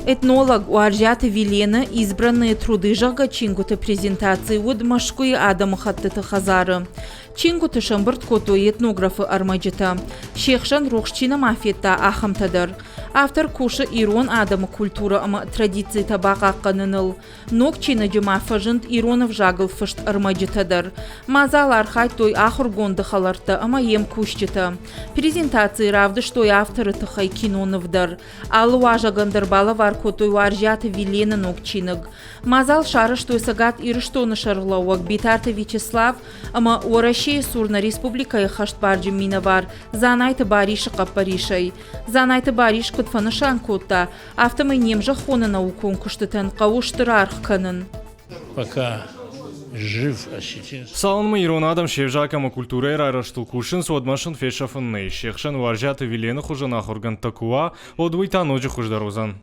Этнолог Уаржата Вилена избранные труды жага чингуты презентации уд машкуи Адаму хаттыты хазары. Чингуты шамбырт кото этнографы армаджита. Шехшан рухчина мафетта ахамтадар. Автор куша ирон Адаму культура ама традиции табака каныныл. Ног чина джумафажынт иронов жагыл фышт армаджитадар. Мазалар хать той ахургонды халарта ама ем кушчита. Презентации равды, что и авторы тахай киноновдар. Алуа жагандарбала котой Уаржата Вилена ногчиныг. Мазал шары, что и сагат ирыштоны шарлауак битарта Вячеслав, ама Орашей сурна республика и хаштбарджи минавар, занайты бариши каппаришай. Занайты бариш кутфанышан котта, автомай немжа хона наукон куштытан кауштырарх канын. Пока жив осетин. Салонмы ирон адам шевжакама культуры райраштыл кушин сводмашын фешафын ней. Шехшан Уаржата Вилена хужана хорган такуа, одвыйтан оджи хуждарузан.